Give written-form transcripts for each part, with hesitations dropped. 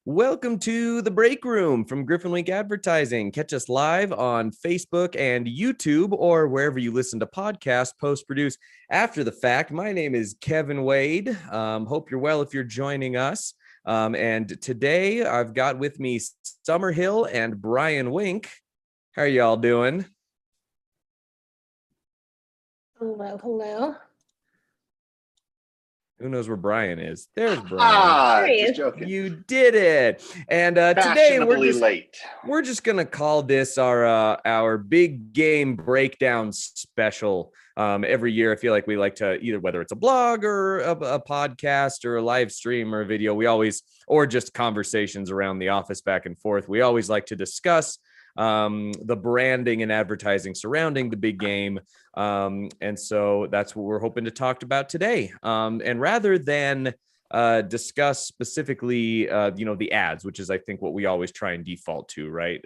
Welcome to the break room from GriffinWink Advertising. Catch us live on Facebook and YouTube or wherever you listen to podcasts, post-produced after the fact. My name is Kevin Wade. Hope you're well if you're joining us. And today I've got with me Summer Hill and Brian Wink. How are y'all doing? Hello, hello. Who knows where Brian is? There's Brian. Just joking. You did it. And today we're just gonna call this our big game breakdown special. Every year, I feel like we like to either whether it's a blog or a podcast or a live stream or a video, or just conversations around the office back and forth. We always like to discuss the branding and advertising surrounding the big game. And so that's what we're hoping to talk about today. And rather than discuss specifically, the ads, which is, I think, what we always try and default to, right?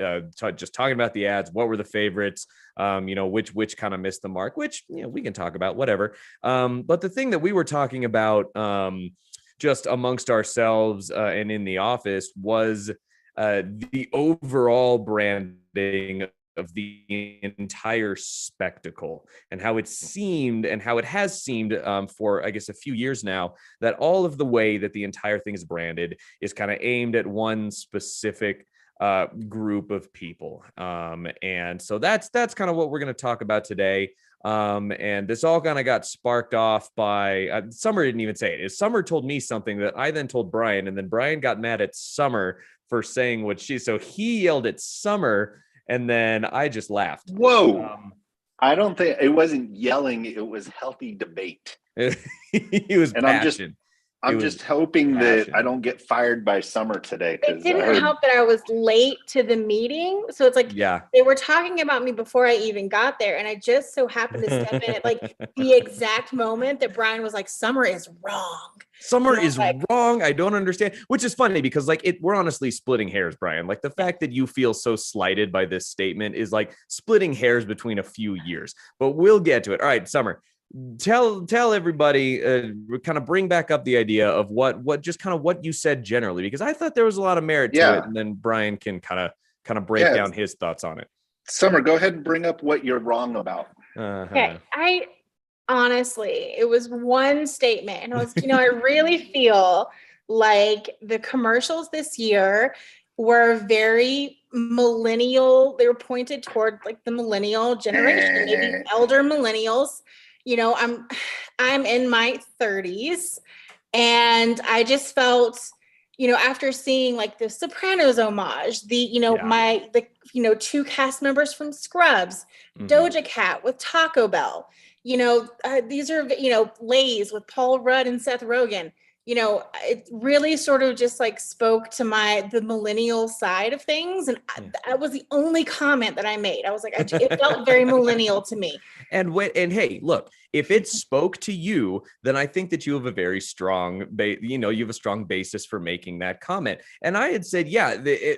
Just talking about the ads, what were the favorites, which kind of missed the mark, which, we can talk about, whatever. But the thing that we were talking about just amongst ourselves and in the office was the overall branding of the entire spectacle and how it seemed and how it has seemed for, I guess, a few years now, that all of the way that the entire thing is branded is kind of aimed at one specific group of people. And so that's kind of what we're going to talk about today. And this all kind of got sparked off by Summer didn't even say it. Summer told me something that I then told Brian, and then Brian got mad at Summer for saying so he yelled at Summer, and then I just laughed. Whoa. I don't think it wasn't yelling. It was healthy debate. He was and passionate. I'm just hoping that I don't get fired by Summer today. It didn't help that I was late to the meeting. So it's like, they were talking about me before I even got there. And I just so happened to step in at like the exact moment that Brian was like, Summer is wrong. Summer is wrong. I don't understand, which is funny because we're honestly splitting hairs, Brian. Like the fact that you feel so slighted by this statement is like splitting hairs between a few years, but we'll get to it. All right, Summer, tell everybody, kind of bring back up the idea of what just kind of what you said generally, because I thought there was a lot of merit to it, and then Brian can kind of break down his thoughts on it. Summer, go ahead and bring up what you're wrong about. Okay, honestly, it was one statement, and it was, I really feel like the commercials this year were very millennial. They were pointed toward like the millennial generation, maybe elder millennials. I'm in my 30s, and I just felt, after seeing like the Sopranos homage, the two cast members from Scrubs, Doja Cat with Taco Bell, these are, Lay's with Paul Rudd and Seth Rogen. It really sort of just like spoke to the millennial side of things. And that was the only comment that I made. I was like, it felt very millennial to me. And hey, look, if it spoke to you, then I think that you have a very strong, you have a strong basis for making that comment. And I had said,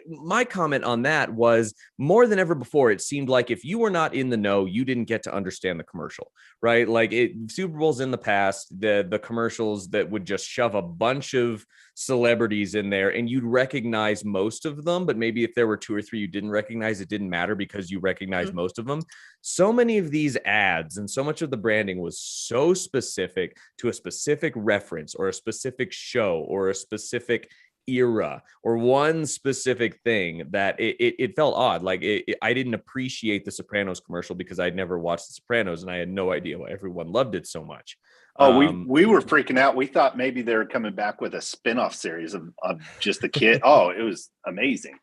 my comment on that was more than ever before. It seemed like if you were not in the know, you didn't get to understand the commercial, right? Like Super Bowls in the past, the commercials that would just shove a bunch of celebrities in there and you'd recognize most of them, but maybe if there were two or three you didn't recognize, it didn't matter because you recognize most of them. So many of these ads and so much of the branding was so specific to a specific reference or a specific show or a specific era or one specific thing that it felt odd. Like I didn't appreciate the Sopranos commercial because I'd never watched the Sopranos and I had no idea why everyone loved it so much. Oh, we were freaking out. We thought maybe they were coming back with a spin-off series of just the kid. Oh, it was amazing.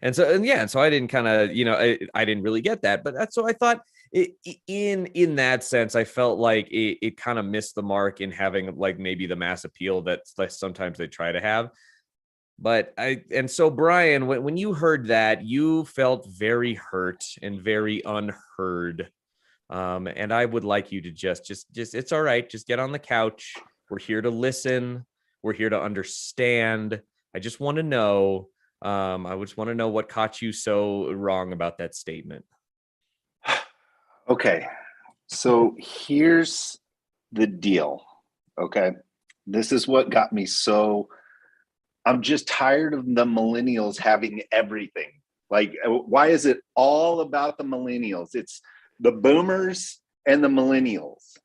And so I didn't kind of, I didn't really get that, but that's so I thought in that sense, I felt like it kind of missed the mark in having like maybe the mass appeal that sometimes they try to have. But so Brian, when you heard that, you felt very hurt and very unheard. And I would like you to just it's all right. Just get on the couch. We're here to listen. We're here to understand. I just want to know. I just want to know what caught you so wrong about that statement. Okay. So here's the deal. Okay. This is what got me so I'm just tired of the millennials having everything. Like, why is it all about the millennials? It's the boomers and the millennials.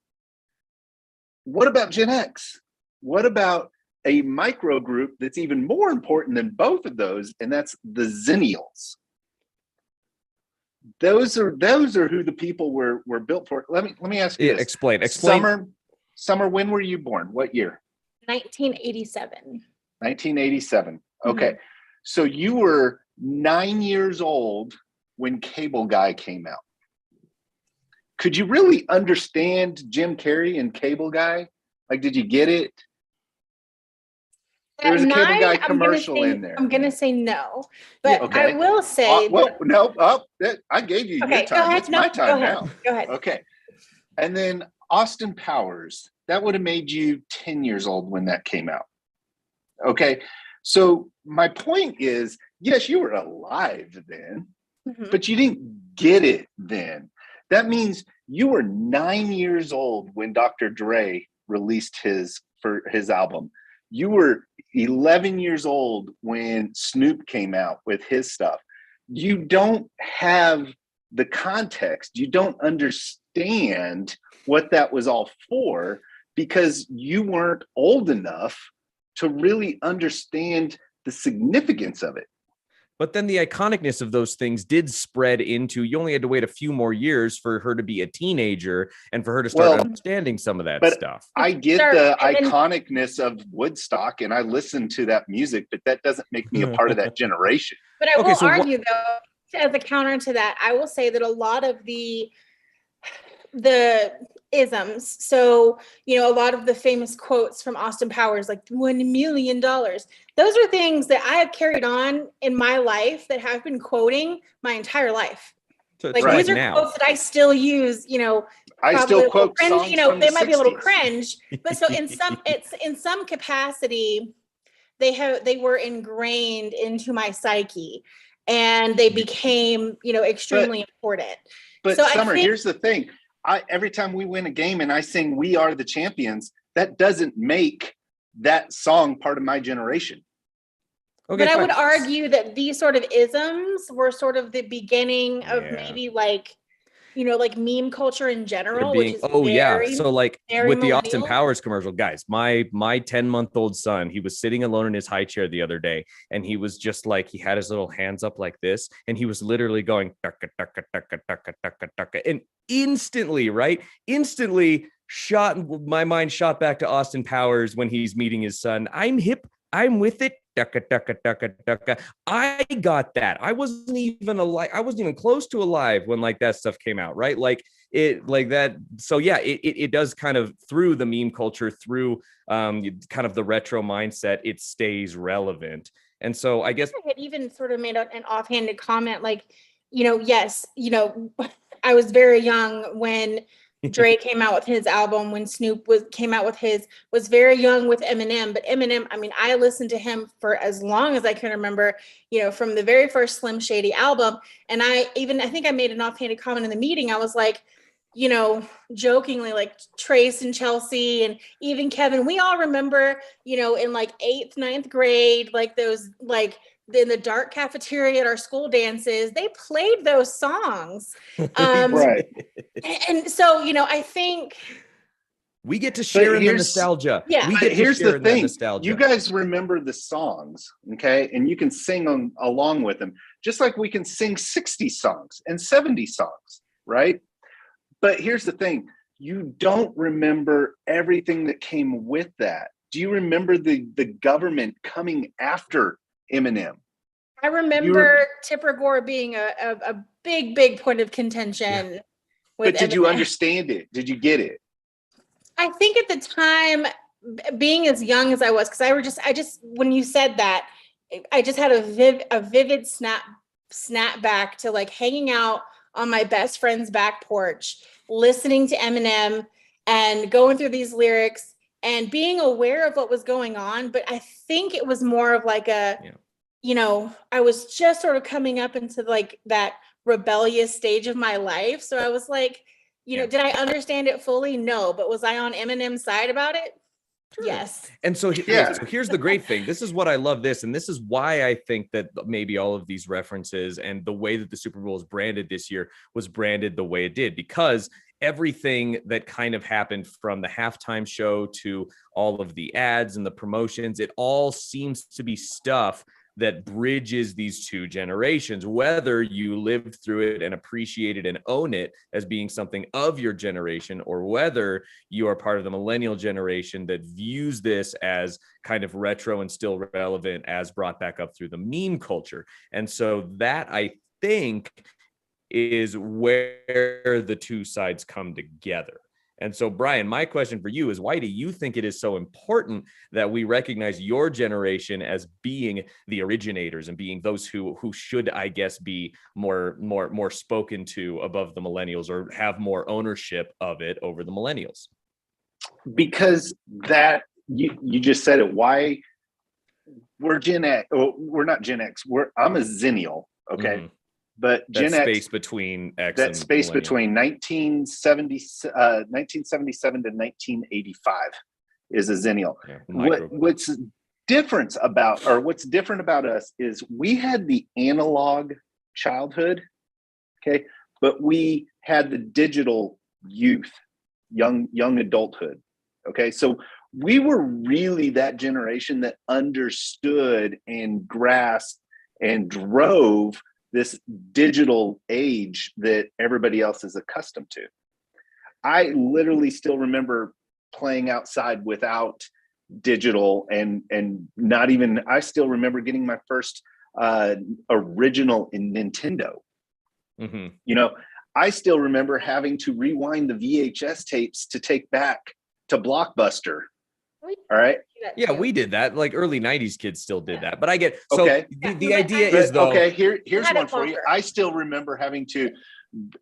What about Gen X? What about a micro group that's even more important than both of those, and that's the Zennials? Those are who the people were built for. Let me ask you this. Explain. Summer, when were you born? What year? 1987. 1987. Okay. Mm-hmm. So you were 9 years old when Cable Guy came out. Could you really understand Jim Carrey and Cable Guy? Like, did you get it? There was a Cable Guy commercial in there. I'm going to say no, but okay. I will say. I gave you your time. It's my time now. Go ahead. Okay. And then Austin Powers, that would have made you 10 years old when that came out. Okay. So my point is, yes, you were alive then, but you didn't get it then. That means you were 9 years old when Dr. Dre released his album. You were 11 years old when Snoop came out with his stuff. You don't have the context. You don't understand what that was all for because you weren't old enough to really understand the significance of it. But then the iconicness of those things did spread into, you only had to wait a few more years for her to be a teenager and for her to start understanding some of that stuff. I get the iconicness of Woodstock and I listen to that music, but that doesn't make me a part of that generation. But I will argue though, as a counter to that, I will say that a lot of the isms. So, a lot of the famous quotes from Austin Powers, like $1 million, those are things that I have carried on in my life that have been quoting my entire life. So like these are quotes that I still use, I still quote songs from they the might 60s. be a little cringe, but so in some capacity, they were ingrained into my psyche and they became, extremely important. But so Summer, here's the thing. Every time we win a game and I sing "We Are the Champions," that doesn't make that song part of my generation. Okay, but I would argue that these sort of isms were sort of the beginning of maybe like meme culture in general. So like with the Austin Powers commercial, guys, my 10-month-old son, he was sitting alone in his high chair the other day, and he was just like, he had his little hands up like this, and he was literally going taka, taka, taka, taka, taka, taka, and instantly my mind shot back to Austin Powers when he's meeting his son. I'm hip, I'm with it. Ducka, ducka, ducka, ducka. I got that. I wasn't even alive. I wasn't even close to alive when like that stuff came out, right? Like it, like that. So yeah, it does kind of through the meme culture, through kind of the retro mindset, it stays relevant. And so I guess I had even sort of made an offhanded comment, like, yes, I was very young when Dre came out with his album, when Snoop came out with his, was very young with Eminem. But Eminem, I mean, I listened to him for as long as I can remember, from the very first Slim Shady album. And I think I made an offhanded comment in the meeting. I was like, jokingly, like Trace and Chelsea and even Kevin, we all remember, in like 8th, 9th grade, like those, like in the dark cafeteria at our school dances, they played those songs. Right. And so, I think we get to share in the nostalgia. Yeah. We get here's to share the in thing. The nostalgia. You guys remember the songs, okay? And you can sing along with them, just like we can sing 60 songs and 70 songs, right? But here's the thing. You don't remember everything that came with that. Do you remember the government coming after Eminem? I remember Tipper Gore being a big point of contention. Yeah. But did you understand it? Did you get it? I think at the time, being as young as I was, because I just when you said that, I just had a vivid snap back to like hanging out on my best friend's back porch, listening to Eminem and going through these lyrics and being aware of what was going on. But I think it was more of like I was just sort of coming up into like that rebellious stage of my life. So I was like, did I understand it fully? No. But was I on Eminem's side about it? Sure. Yes. And so, so here's the great thing. This is what I love this. And this is why I think that maybe all of these references and the way that the Super Bowl is branded this year was branded the way it did, because everything that kind of happened from the halftime show to all of the ads and the promotions, it all seems to be stuff that bridges these two generations, whether you lived through it and appreciate it and own it as being something of your generation, or whether you are part of the millennial generation that views this as kind of retro and still relevant as brought back up through the meme culture. And so that, I think, is where the two sides come together. And so, Brian, my question for you is, why do you think it is so important that we recognize your generation as being the originators and being those who should, I guess, be more spoken to above the millennials, or have more ownership of it over the millennials? Because that you just said it. Why we're Gen X? Oh, we're not Gen X. I'm a Zennial. Okay. Mm-hmm. But Gen X, space between X that space between 1977 to 1985 is a Zennial. Yeah, what's different about us is we had the analog childhood, okay, but we had the digital youth, young adulthood. Okay, so we were really that generation that understood and grasped and drove this digital age that everybody else is accustomed to. I literally still remember playing outside without digital and not even, I still remember getting my first original in Nintendo. Mm-hmm. You know, I still remember having to rewind the VHS tapes to take back to Blockbuster. All right. Yeah, we did that. Like early 90s kids still did that. But I get, so okay. The idea is though. Okay, here's one for you. I still remember having to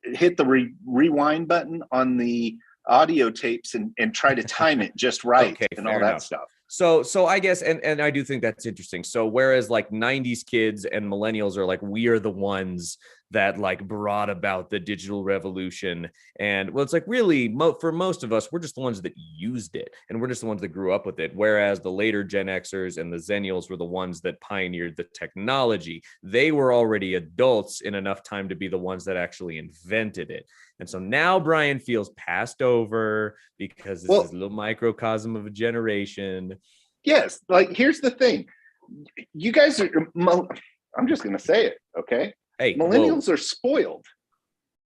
hit the rewind button on the audio tapes and try to time it just right, okay, and all that stuff. So I guess, and I do think that's interesting. So whereas like 90s kids and millennials are like, we are the ones that like brought about the digital revolution. And well, it's like really for most of us, we're just the ones that used it, and we're just the ones that grew up with it. Whereas the later Gen Xers and the Zennials were the ones that pioneered the technology. They were already adults in enough time to be the ones that actually invented it. And so now Brian feels passed over because this is a little microcosm of a generation. Yes. Like, here's the thing. You guys are, I'm just going to say it. Okay. Hey, millennials are spoiled.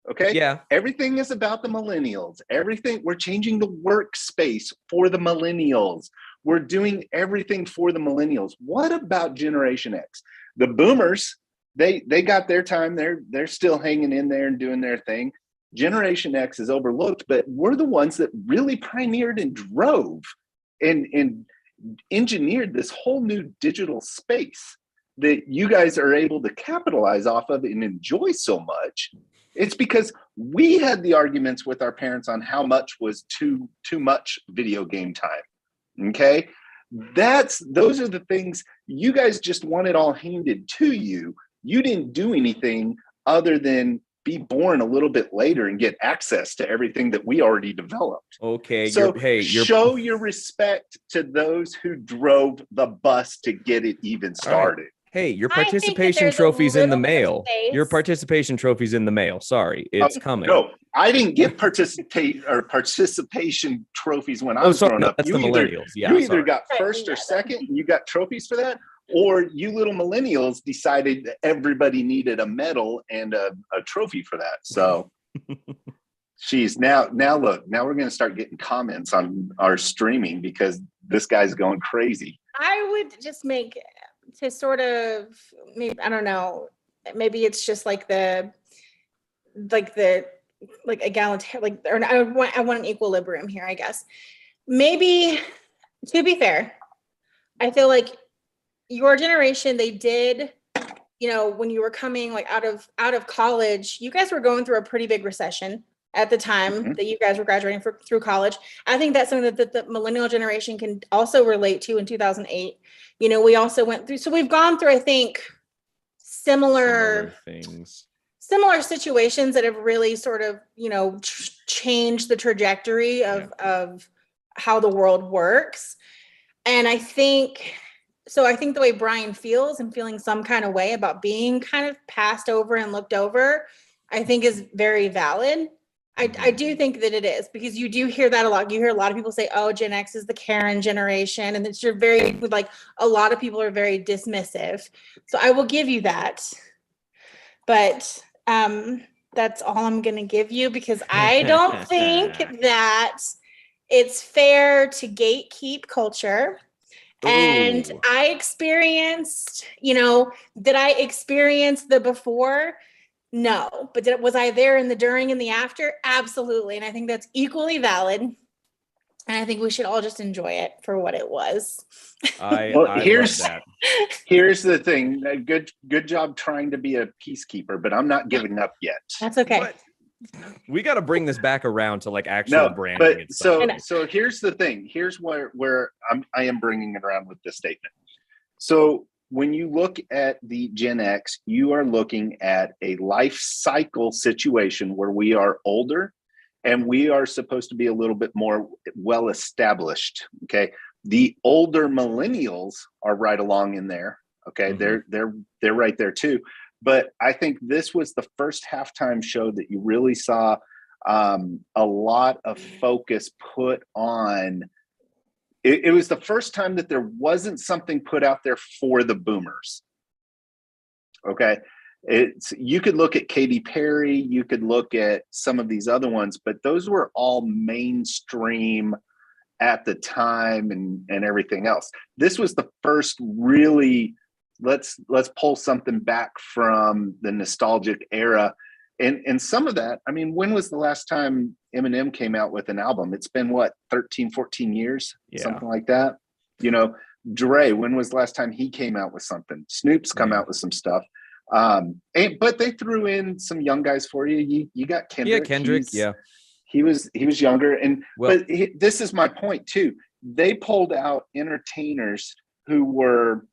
Okay. Yeah. Everything is about the millennials. Everything. We're changing the workspace for the millennials. We're doing everything for the millennials. What about Generation X? The boomers, they got their time. They're still hanging in there and doing their thing. Generation X is overlooked, but we're the ones that really pioneered and drove and engineered this whole new digital space that you guys are able to capitalize off of and enjoy so much. It's because we had the arguments with our parents on how much was too much video game time. Okay. Those are the things you guys just want it all handed to you. You didn't do anything other than be born a little bit later and get access to everything that we already developed. Okay. So show your respect to those who drove the bus to get it even started. Hey, your participation trophy's in the mail. Your participation trophy's in the mail. Sorry, it's coming. No, I didn't get participation trophies when I was growing up. That's the millennials. Yeah, you either got first or second, and you got trophies for that, or you little millennials decided that everybody needed a medal and a trophy for that. So, geez, now look, now we're going to start getting comments on our streaming because this guy's going crazy. I would just make to sort of, maybe, I don't know, maybe it's just like egalitarian, like, or I want an equilibrium here, I guess. Maybe, to be fair, I feel like your generation, they did, when you were coming like out of college, you guys were going through a pretty big recession at the time that you guys were graduating through college. I think that's something that the millennial generation can also relate to in 2008. We also went through, so we've gone through, I think, similar things, similar situations that have really sort of, changed the trajectory of how the world works. And I think the way Brian feels and feeling some kind of way about being kind of passed over and looked over, I think is very valid. I do think that it is, because you do hear that a lot. You hear a lot of people say, oh, Gen X is the Karen generation. And it's very, like, a lot of people are very dismissive. So I will give you that. But that's all I'm going to give you, because I don't think that it's fair to gatekeep culture. And I experienced, did I experience the before? No. But was I there in the during and the after? Absolutely. And I think that's equally valid. And I think we should all just enjoy it for what it was. I love that. Here's the thing. Good job trying to be a peacekeeper, but I'm not giving up yet. That's okay. What? We got to bring this back around to like actual branding. But so here's the thing. Here's where I am bringing it around with this statement. So when you look at the Gen X, you are looking at a life cycle situation where we are older and we are supposed to be a little bit more well established. Okay. The older millennials are right along in there. Okay. Mm-hmm. They're right there too. But I think this was the first halftime show that you really saw a lot of focus put on. It was the first time that there wasn't something put out there for the boomers. Okay. You could look at Katy Perry, you could look at some of these other ones, but those were all mainstream at the time and everything else. This was the first really, let's pull something back from the nostalgic era. And some of that, I mean, when was the last time Eminem came out with an album? It's been 13, 14 years, something like that. Dre, when was the last time he came out with something? Snoop's come out with some stuff. But they threw in some young guys for you. You got Kendrick. Yeah, Kendrick. He was younger. But this is my point too. They pulled out entertainers who were,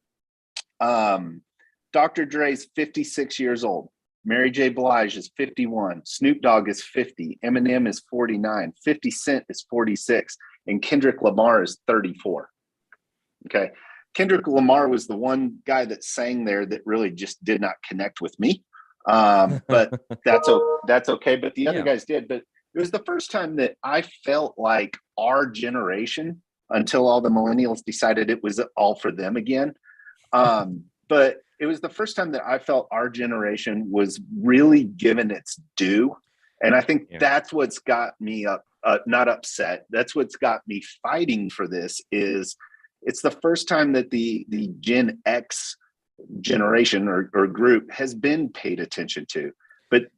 Dr. Dre's 56 years old. Mary J. Blige is 51. Snoop Dogg is 50. Eminem is 49. 50 Cent is 46. And Kendrick Lamar is 34. Okay. Kendrick Lamar was the one guy that sang there that really just did not connect with me. But that's okay. But the other guys did. But it was the first time that I felt like our generation, until all the millennials decided it was all for them again. But it was the first time that I felt our generation was really given its due. And I think that's what's got me not upset. That's what's got me fighting for this. Is it's the first time that the Gen X generation or group has been paid attention to. But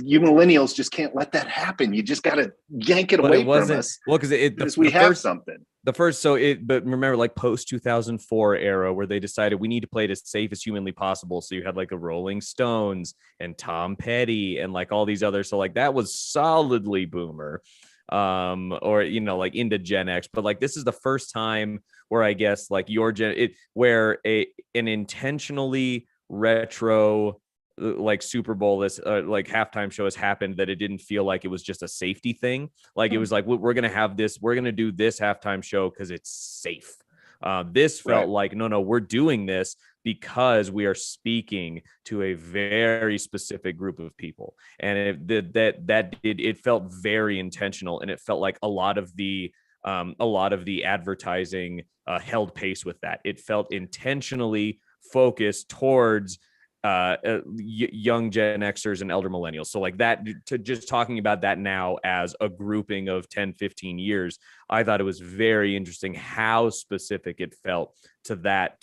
you millennials just can't let that happen. You just got to yank it away from us. Well, because we have something. But remember, like post 2004 era where they decided we need to play it as safe as humanly possible. So you had like the Rolling Stones and Tom Petty and like all these others. So like that was solidly boomer, or like into Gen X. But like this is the first time where I guess like where an intentionally retro like Super Bowl, this like halftime show has happened, that it didn't feel like it was just a safety thing. Like it was like, we're going to do this halftime show because it's safe. This felt like, no, we're doing this because we are speaking to a very specific group of people. And it felt very intentional. And it felt like a lot of the advertising held pace with that. It felt intentionally focused towards young Gen Xers and elder millennials. So like that, to just talking about that now as a grouping of 10, 15 years, I thought it was very interesting how specific it felt to that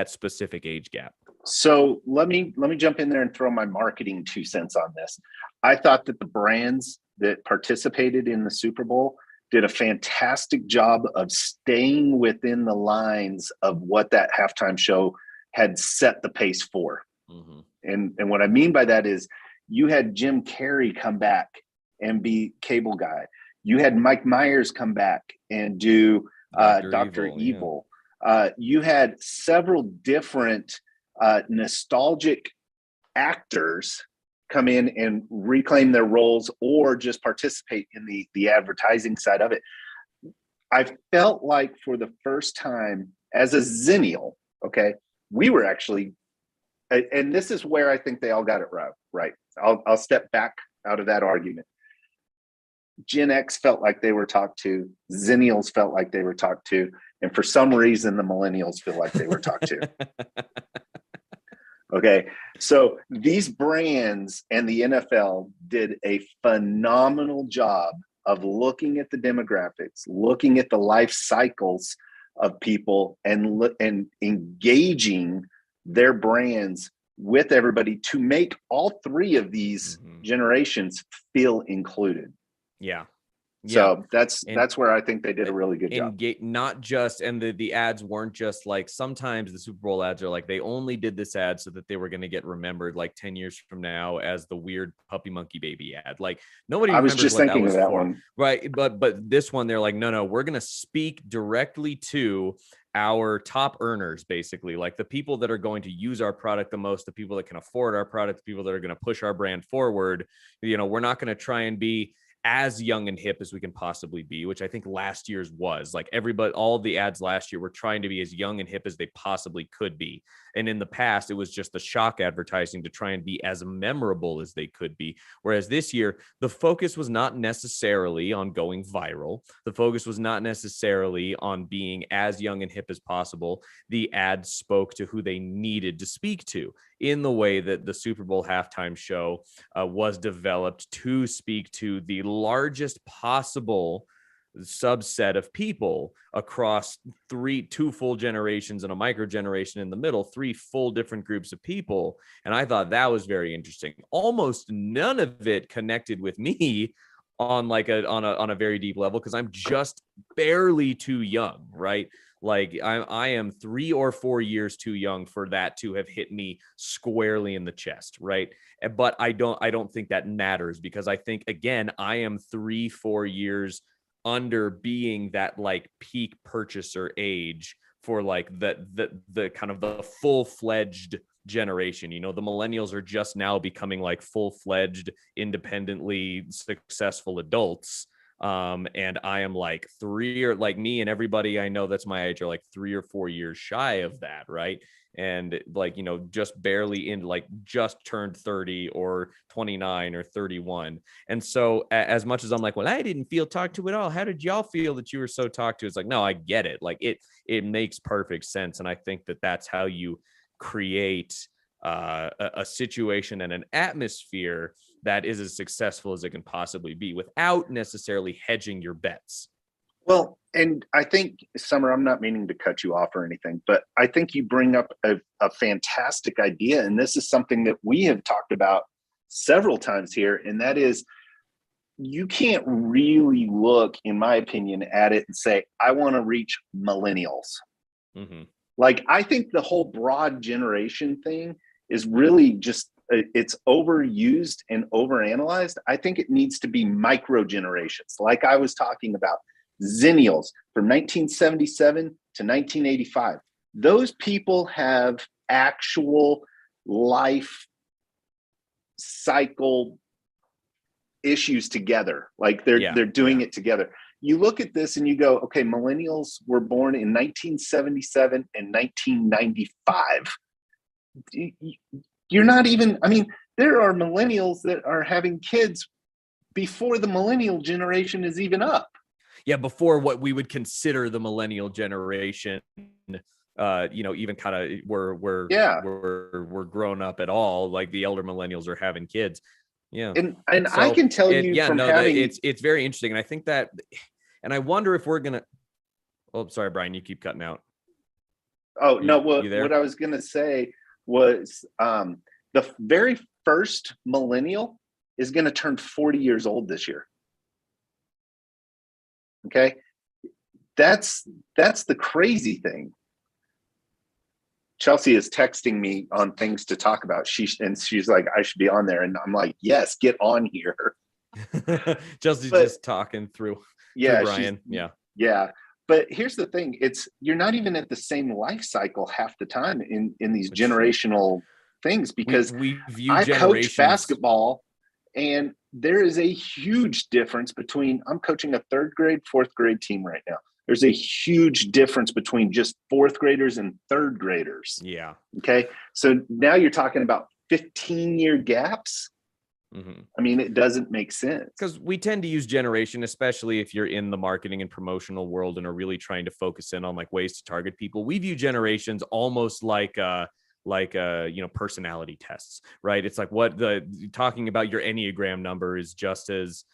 specific age gap. So let me jump in there and throw my marketing 2 cents on this. I thought that the brands that participated in the Super Bowl did a fantastic job of staying within the lines of what that halftime show had set the pace for. Mm-hmm. And what I mean by that is you had Jim Carrey come back and be Cable Guy. You had Mike Myers come back and do Dr. Evil. Yeah. You had several different nostalgic actors come in and reclaim their roles or just participate in the advertising side of it. I felt like for the first time as a Zennial, okay, we were actually, and this is where I think they all got it right. I'll step back out of that argument. Gen X felt like they were talked to, Zennials felt like they were talked to, and for some reason, the millennials feel like they were talked to. Okay, so these brands and the NFL did a phenomenal job of looking at the demographics, looking at the life cycles of people, and engaging their brands with everybody to make all three of these generations feel included. Yeah. So that's where I think they did a really good job. Not just, and the ads weren't just like, sometimes the Super Bowl ads are like, they only did this ad so that they were going to get remembered like 10 years from now as the weird puppy monkey baby ad. Like nobody remembers. I was just thinking of that one. Right. But this one, they're like, no, we're going to speak directly to our top earners, basically, like the people that are going to use our product the most, the people that can afford our product, the people that are going to push our brand forward. We're not going to try and be as young and hip as we can possibly be, which I think last year's was like all the ads last year were trying to be as young and hip as they possibly could be. And in the past, it was just the shock advertising to try and be as memorable as they could be. Whereas this year, the focus was not necessarily on going viral. The focus was not necessarily on being as young and hip as possible. The ad spoke to who they needed to speak to in the way that the Super Bowl halftime show was developed to speak to the largest possible subset of people across two full generations and a micro generation in the middle, three full different groups of people. And I thought that was very interesting. Almost none of it connected with me on like on a very deep level, because I'm just barely too young, right? Like I am 3 or 4 years too young for that to have hit me squarely in the chest, right? But I don't think that matters, because I think, again, I am 3-4 years under being that like peak purchaser age for like the kind of the full-fledged generation. The millennials are just now becoming like full-fledged, independently successful adults. And I am like me and everybody I know that's my age are like 3 or 4 years shy of that, right? And like, just barely just turned 30 or 29 or 31. And so as much as I'm like, well, I didn't feel talked to at all, how did y'all feel that you were so talked to? It's like, no, I get it. Like it makes perfect sense. And I think that that's how you create a situation and an atmosphere that is as successful as it can possibly be without necessarily hedging your bets. Well, and I think, Summer, I'm not meaning to cut you off or anything, but I think you bring up a fantastic idea. And this is something that we have talked about several times here. And that is, you can't really look, in my opinion, at it and say, I want to reach millennials. Mm-hmm. Like, I think the whole broad generation thing is really just, it's overused and overanalyzed. I think it needs to be micro generations. Like I was talking about, Zennials from 1977 to 1985. Those people have actual life cycle issues together. Like they're doing it together. You look at this and you go, okay, millennials were born in 1977 and 1995. You're not even, there are millennials that are having kids before the millennial generation is even up. Yeah, before what we would consider the millennial generation, even kind of we're grown up at all. Like the elder millennials are having kids. Yeah, and so I can tell you, it's very interesting, and I think that, and I wonder if we're gonna. Oh, sorry, Brian, you keep cutting out. Oh no, what I was gonna say was the very first millennial is going to turn 40 years old this year. Okay, that's the crazy thing. Chelsea is texting me on things to talk about. She's like, I should be on there, and I'm like, yes, get on here. Chelsea's just talking through Brian. Yeah. But here's the thing: you're not even at the same life cycle half the time in these generational things, because we view I coach basketball. And there is a huge difference between, I'm coaching a 3rd grade, 4th grade team right now. There's a huge difference between just fourth graders and third graders. Yeah. Okay. So now you're talking about 15-year gaps. Mm-hmm. I mean, it doesn't make sense. Because we tend to use generation, especially if you're in the marketing and promotional world and are really trying to focus in on like ways to target people. We view generations almost like personality tests, right? It's like what talking about your Enneagram number is just as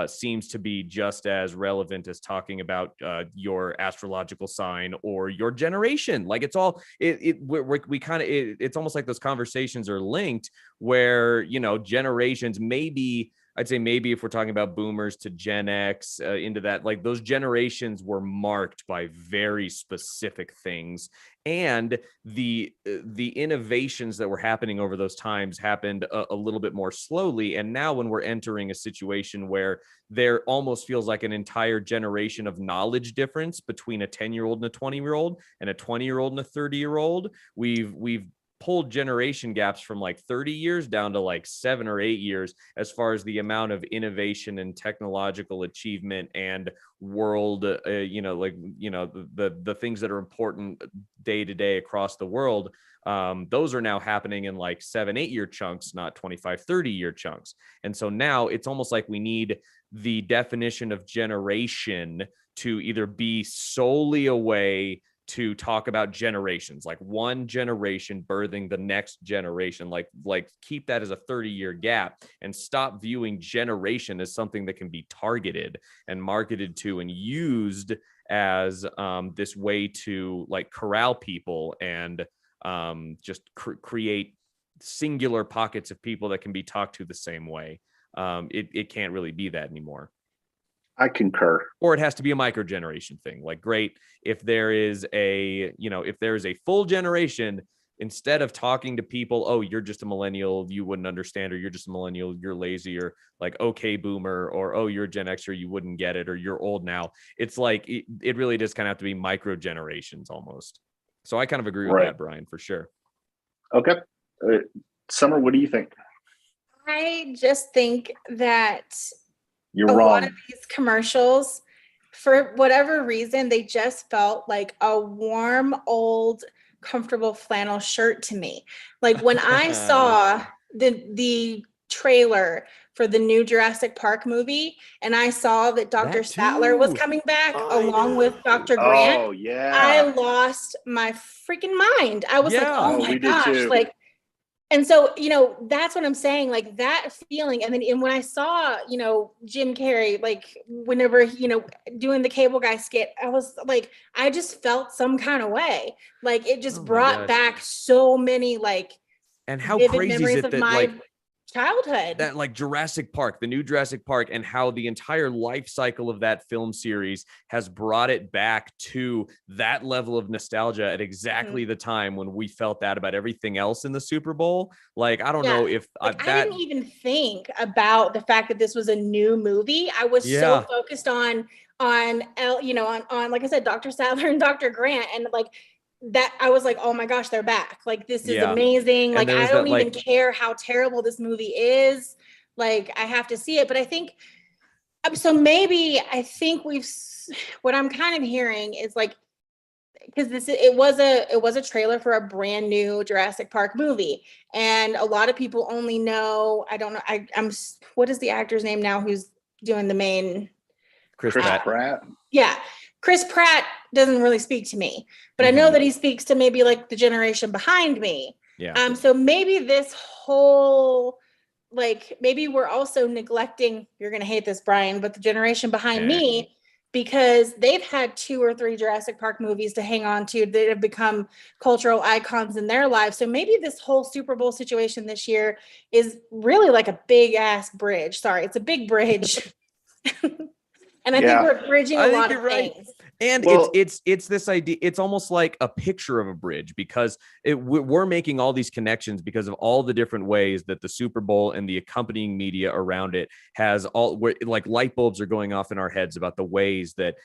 seems to be just as relevant as talking about your astrological sign or your generation. Like it's all it's almost like those conversations are linked where, generations, maybe I'd say maybe if we're talking about boomers to Gen X into that, like those generations were marked by very specific things. And the innovations that were happening over those times happened a little bit more slowly. And now when we're entering a situation where there almost feels like an entire generation of knowledge difference between a 10-year-old and a 20-year-old and a 20-year-old and a 30-year-old, we've pulled generation gaps from like 30 years down to like 7 or 8 years as far as the amount of innovation and technological achievement and world, the things that are important day to day across the world. Those are now happening in like 7-8 year chunks, not 25-30 year chunks. And so now it's almost like we need the definition of generation to either be solely a way to talk about generations, like one generation birthing the next generation, like keep that as a 30-year gap and stop viewing generation as something that can be targeted and marketed to and used as this way to like corral people and just create singular pockets of people that can be talked to the same way. It can't really be that anymore. I concur. Or it has to be a micro generation thing. Like, great, if there is a full generation, instead of talking to people, oh, you're just a millennial, you wouldn't understand, or you're just a millennial, you're lazy, or like, okay, boomer, or oh, you're a Gen Xer, you wouldn't get it, or you're old now. It's like, it really does kind of have to be micro generations almost. So I kind of agree with that, Brian, for sure. Okay. Summer, what do you think? I just think that you're wrong. A lot of these commercials, for whatever reason, they just felt like a warm, old, comfortable flannel shirt to me. Like when I saw the trailer for the new Jurassic Park movie, and I saw that Dr. Sattler was coming back along with Dr. Grant. Oh, yeah. I lost my freaking mind. I was like, oh my gosh. Like, and so, that's what I'm saying, like that feeling. And then when I saw, Jim Carrey, like whenever, doing the Cable Guy skit, I was like, I just felt some kind of way. Like it just brought back so many and how vivid crazy memories is it of my childhood. That like Jurassic Park, the new Jurassic Park, and how the entire life cycle of that film series has brought it back to that level of nostalgia at exactly the time when we felt that about everything else in the Super Bowl. Like, I don't know if I didn't even think about the fact that this was a new movie. I was so focused on like I said, Dr. Sattler and Dr. Grant, and like that I was like, oh my gosh, they're back. Like, this is amazing. Like, I don't even care how terrible this movie is. Like, I have to see it. But I think, so maybe I think what I'm kind of hearing is like, because it was a trailer for a brand new Jurassic Park movie. And a lot of people only know, I don't know, I'm what is the actor's name now who's doing the main? Chris Pratt. Yeah. Chris Pratt doesn't really speak to me, but I know that he speaks to maybe like the generation behind me. Yeah. So maybe this whole, like, maybe we're also neglecting, you're going to hate this, Brian, but the generation behind me, because they've had 2 or 3 Jurassic Park movies to hang on to that have become cultural icons in their lives. So maybe this whole Super Bowl situation this year is really like a big ass bridge. Sorry, it's a big bridge. And I think we're bridging a lot of things. And it's this idea. It's almost like a picture of a bridge, because we're making all these connections because of all the different ways that the Super Bowl and the accompanying media around it has like light bulbs are going off in our heads about the ways that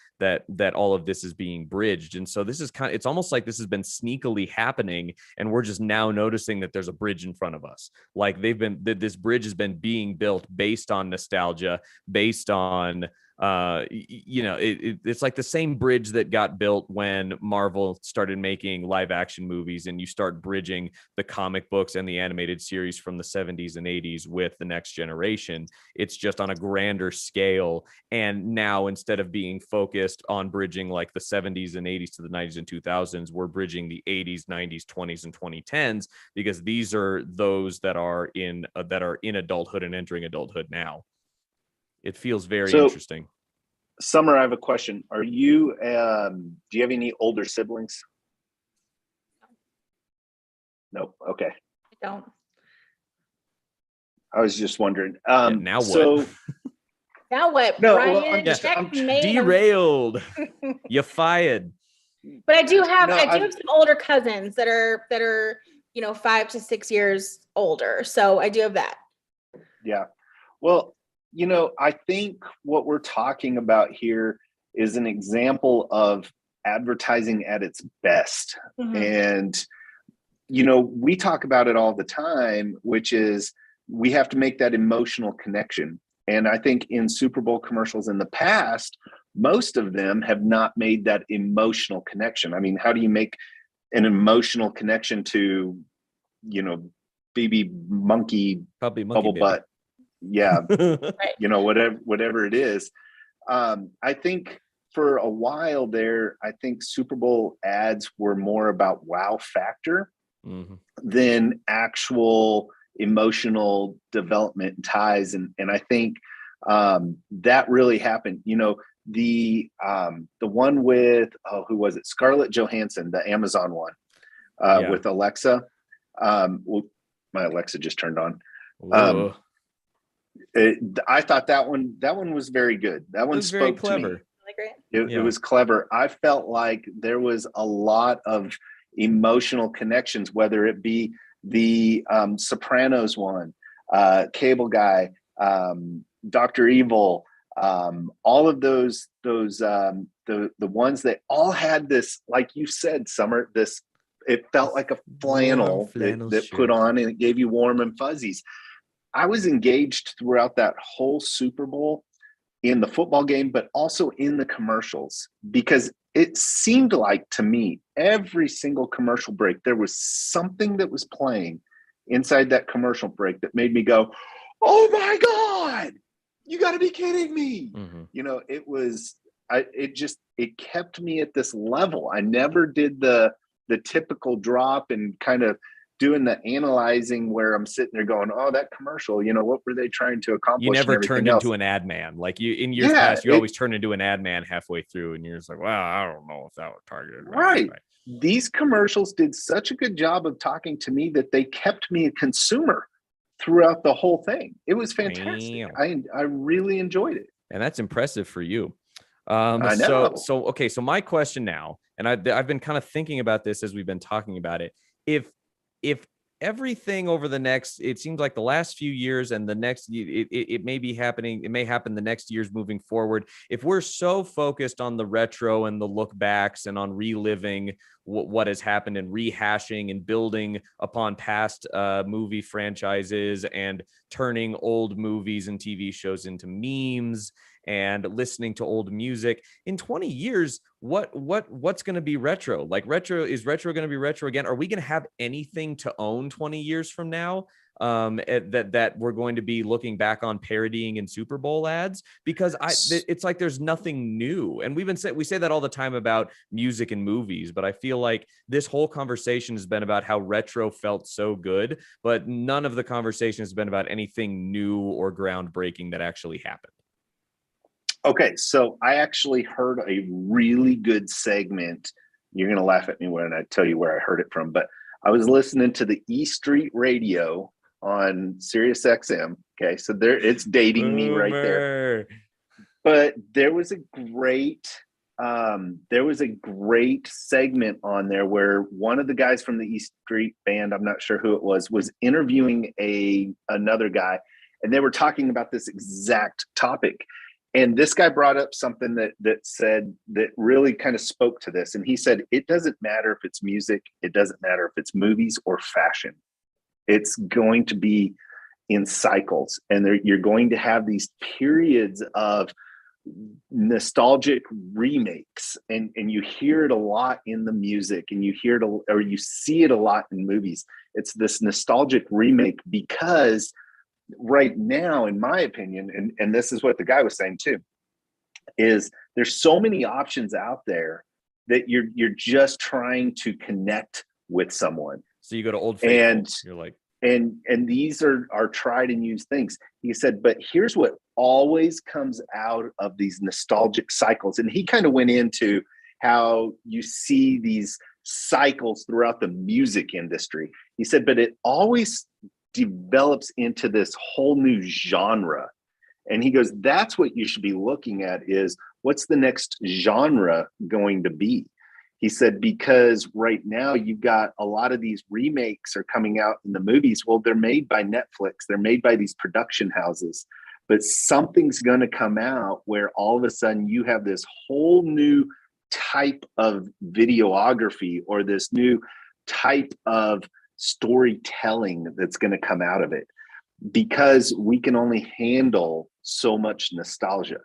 all of this is being bridged. And so this is it's almost like this has been sneakily happening, and we're just now noticing that there's a bridge in front of us. Like this bridge has been being built based on nostalgia, based on it's like the same bridge that got built when Marvel started making live action movies, and you start bridging the comic books and the animated series from the 70s and 80s with the next generation. It's just on a grander scale. And now, instead of being focused on bridging like the 70s and 80s to the 90s and 2000s, we're bridging the 80s, 90s, 20s, and 2010s, because these are those that are in adulthood and entering adulthood now. It feels very interesting. Summer, I have a question. Are you, do you have any older siblings? No. Okay. I don't. I was just wondering. Now what? Now what? No, Brian, I'm derailed. You fired. But I do have some older cousins that are 5 to 6 years older. So I do have that. Yeah. Well, I think what we're talking about here is an example of advertising at its best. Mm-hmm. And, we talk about it all the time, which is we have to make that emotional connection. And I think in Super Bowl commercials in the past, most of them have not made that emotional connection. I mean, how do you make an emotional connection to, baby monkey, Puppy monkey bubble baby. butt? Yeah. Right. whatever it is. I think for a while there, I think Super Bowl ads were more about wow factor than actual emotional development and ties. And I think that really happened. The one with, who was it? Scarlett Johansson, the Amazon one with Alexa. Well, my Alexa just turned on. I thought that one was very good. That one spoke very clever. To me. It was clever. I felt like there was a lot of emotional connections, whether it be the Sopranos one, Cable Guy, Dr. Evil, all of those the ones that all had this, like you said, Summer, this, it felt like a flannel that put on, and it gave you warm and fuzzies. I was engaged throughout that whole Super Bowl in the football game, but also in the commercials, because it seemed like to me every single commercial break, there was something that was playing inside that commercial break that made me go, oh my God, you got to be kidding me. Mm-hmm. It kept me at this level. I never did the typical drop and kind of doing the analyzing where I'm sitting there going, oh, that commercial, what were they trying to accomplish? You never turned into an ad man. Like in years past, you always turn into an ad man halfway through, and you're just like, well, I don't know if that was targeted. Right. These commercials did such a good job of talking to me that they kept me a consumer throughout the whole thing. It was fantastic. I really enjoyed it. And that's impressive for you. I know. So my question now, and I've been kind of thinking about this as we've been talking about it. If everything over the next, it seems like the last few years and the next, it may be happening, it may happen the next years moving forward. If we're so focused on the retro and the look backs and on reliving what has happened and rehashing and building upon past movie franchises and turning old movies and TV shows into memes and listening to old music, in 20 years, what's going to be retro? Like is retro going to be retro again? Are we going to have anything to own 20 years from now that we're going to be looking back on parodying in Super Bowl ads? Because it's like there's nothing new. And we say that all the time about music and movies, but I feel like this whole conversation has been about how retro felt so good, but none of the conversation has been about anything new or groundbreaking that actually happened. Okay, so I actually heard a really good segment. You're going to laugh at me when I tell you where I heard it from, but I was listening to the E Street Radio on Sirius XM. Okay, so it's dating me right there. But there was a great segment on there where one of the guys from the E Street band, I'm not sure who it was interviewing another guy, and they were talking about this exact topic. And this guy brought up something that said that really kind of spoke to this. And he said, it doesn't matter if it's music, it doesn't matter if it's movies or fashion. It's going to be in cycles. And you're going to have these periods of nostalgic remakes, and you hear it a lot in the music, and you hear it or you see it a lot in movies. It's this nostalgic remake because right now, in my opinion, and this is what the guy was saying too, is there's so many options out there that you're just trying to connect with someone. So you go to Old Faithful, and you're like, and these are tried and used things. He said, but here's what always comes out of these nostalgic cycles. And he kind of went into how you see these cycles throughout the music industry. He said, but it always develops into this whole new genre. And he goes, that's what you should be looking at, is what's the next genre going to be? He said, because right now you've got a lot of these remakes are coming out in the movies. Well, they're made by Netflix. They're made by these production houses. But something's going to come out where all of a sudden you have this whole new type of videography or this new type of storytelling that's going to come out of it, because we can only handle so much nostalgia.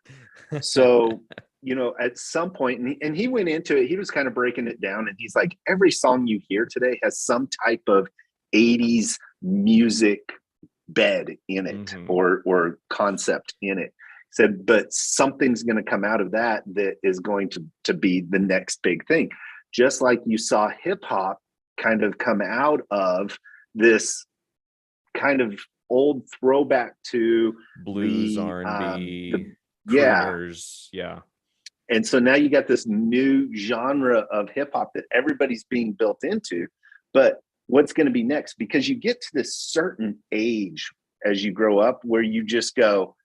So, you know, at some point, and he went into it, he was kind of breaking it down, and he's like, every song you hear today has some type of 80s music bed in it, or concept in it. He said, but something's going to come out of that is going to be the next big thing. Just like you saw hip hop kind of come out of this kind of old throwback to blues, R&B, yeah. And so now you got this new genre of hip hop that everybody's being built into. But what's going to be next? Because you get to this certain age as you grow up where you just go,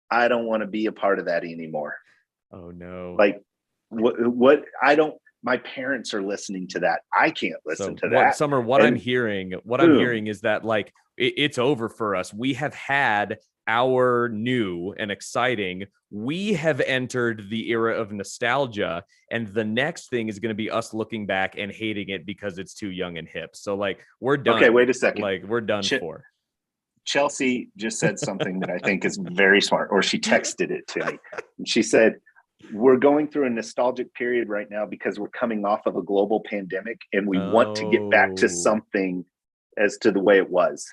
I don't want to be a part of that anymore. Oh no. Like what I don't, my parents are listening to that. I can't listen to that. Summer, I'm hearing is that like it's over for us. We have had our new and exciting. We have entered the era of nostalgia, and the next thing is going to be us looking back and hating it because it's too young and hip. So like we're done. Okay, wait a second. Like we're done for. Chelsea just said something that I think is very smart, or she texted it to me. And she said, we're going through a nostalgic period right now because we're coming off of a global pandemic, and we want to get back to something as to the way it was.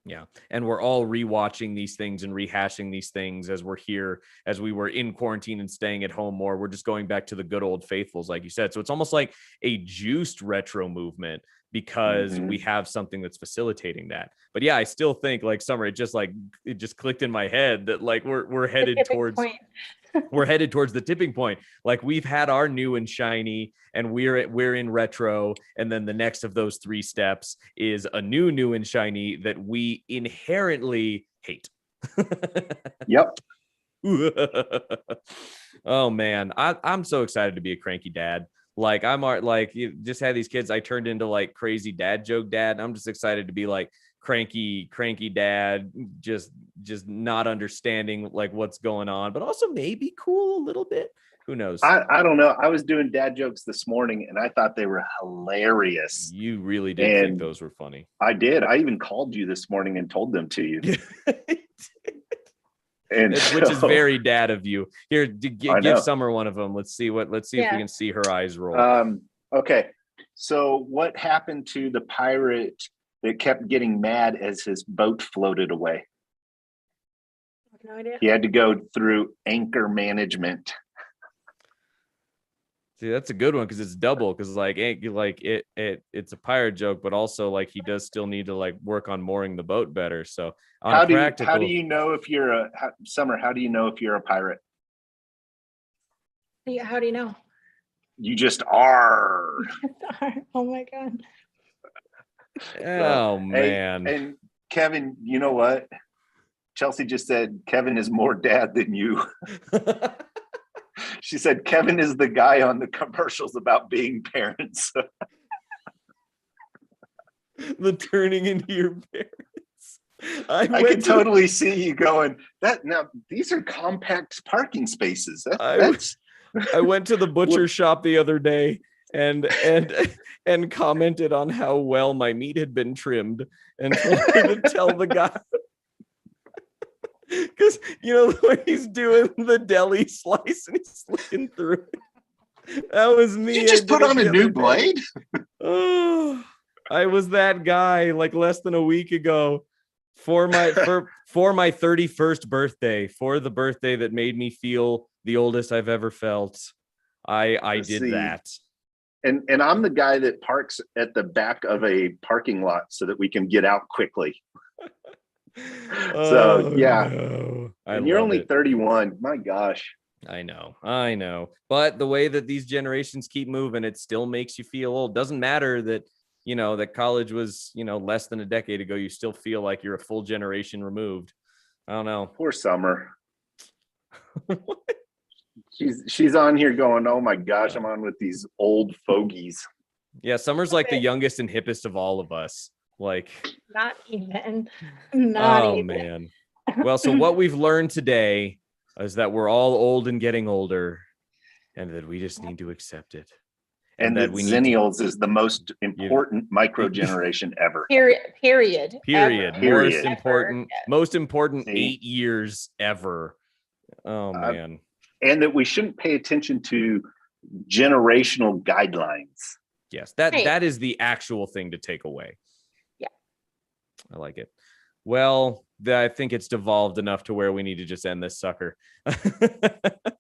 Yeah. And we're all rewatching these things and rehashing these things as we're here, as we were in quarantine and staying at home more. We're just going back to the good old faithfuls, like you said. So it's almost like a juiced retro movement because we have something that's facilitating that. But yeah, I still think like Summer, it just clicked in my head that like we're headed towards we're headed towards the tipping point. Like we've had our new and shiny, and we're in retro, and then the next of those three steps is a new and shiny that we inherently hate. Yep. Oh man, I'm so excited to be a cranky dad. Like you just had these kids. I turned into like crazy dad joke dad. I'm just excited to be like cranky dad, just not understanding like what's going on, but also maybe cool a little bit. Who knows? I don't know. I was doing dad jokes this morning and I thought they were hilarious. You really did think those were funny. I did. I even called you this morning and told them to you. Which is very dad of you. Here, give Summer one of them. Let's see if we can see her eyes roll. Okay. So what happened to the pirate that kept getting mad as his boat floated away? I have no idea. He had to go through anchor management. See, that's a good one because it's double. Because it's a pirate joke, but also like he does still need to like work on mooring the boat better. So how do you know if you're Summer? How do you know if you're a pirate? Yeah, how do you know? You just are. Oh my god. Oh man. And Kevin, you know what? Chelsea just said Kevin is more dad than you. She said Kevin is the guy on the commercials about being parents. The turning into your parents. I can totally see you going, now these are compact parking spaces. I went to the butcher shop the other day and commented on how well my meat had been trimmed and told her to tell the guy. Because you know the way he's doing the deli slice and he's looking through it. That was me. You just put on a new blade? Oh, I was that guy like less than a week ago for my 31st birthday, for the birthday that made me feel the oldest I've ever felt. I did that. And I'm the guy that parks at the back of a parking lot so that we can get out quickly. So yeah, no. And you're only 31. My gosh. I know. But the way that these generations keep moving, it still makes you feel old. Doesn't matter that, you know, that college was, you know, less than a decade ago. You still feel like you're a full generation removed. I don't know. Poor Summer. She's on here going, oh my gosh, I'm on with these old fogies. Yeah, Summer's like the youngest and hippest of all of us. Like, not even. Man. Well, so what we've learned today is that we're all old and getting older, and that we just need to accept it. And that Zennials is the most important micro generation ever. Period. Most important 8 years ever. Oh man. And that we shouldn't pay attention to generational guidelines. Yes, that is the actual thing to take away. Yeah. I like it. Well, I think it's devolved enough to where we need to just end this sucker.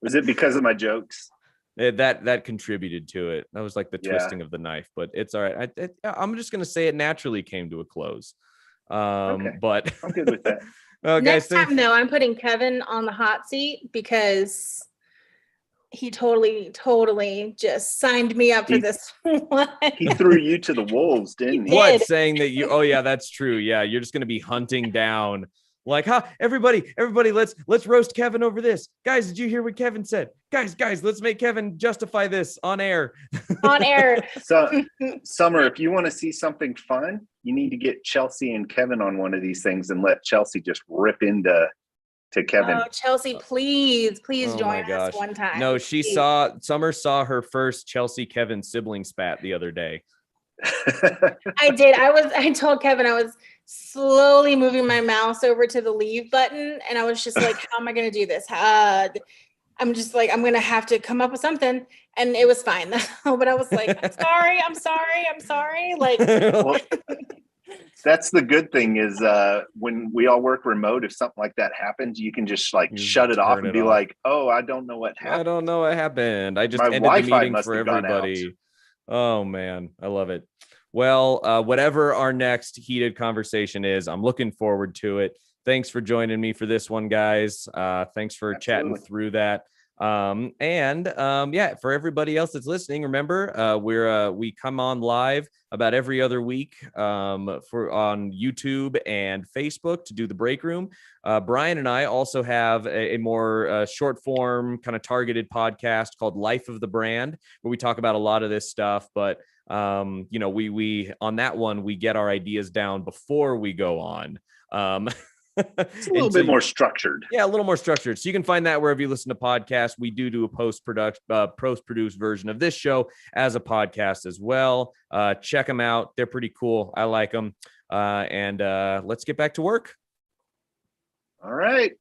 Was it because of my jokes? That contributed to it. That was like the twisting of the knife, but it's all right. I'm just going to say it naturally came to a close. Okay. But I'm good with that. Next time, though, I'm putting Kevin on the hot seat because he totally just signed me up for this one. He threw you to the wolves, didn't he? What, saying that you, oh yeah, that's true. Yeah, you're just going to be hunting down like, everybody, let's roast Kevin over this. Guys, did you hear what Kevin said? Guys, let's make Kevin justify this on air. On air. So, Summer, if you want to see something fun, you need to get Chelsea and Kevin on one of these things and let Chelsea just rip into Kevin. Oh, Chelsea, please join us one time. No, Summer saw her first Chelsea Kevin sibling spat the other day. I did. I told Kevin I was slowly moving my mouse over to the leave button, and I was just like, how am I going to do this? I'm just like, I'm going to have to come up with something. And it was fine. But I was like, I'm sorry. Like, well, that's the good thing is when we all work remote, if something like that happens, you can just like shut it off and be like, oh, I don't know what happened. I just ended the meeting for everybody. Oh man, I love it. Well, whatever our next heated conversation is, I'm looking forward to it. Thanks for joining me for this one, guys. Thanks for chatting through that. Yeah, for everybody else that's listening, remember, we come on live about every other week on YouTube and Facebook to do the break room. Brian and I also have a more short form kind of targeted podcast called Life of the Brand, where we talk about a lot of this stuff. But we on that one, we get our ideas down before we go on. It's a little bit more structured. Yeah, a little more structured. So you can find that wherever you listen to podcasts. We do a post-produced version of this show as a podcast as well. Check them out. They're pretty cool. I like them. And let's get back to work. All right.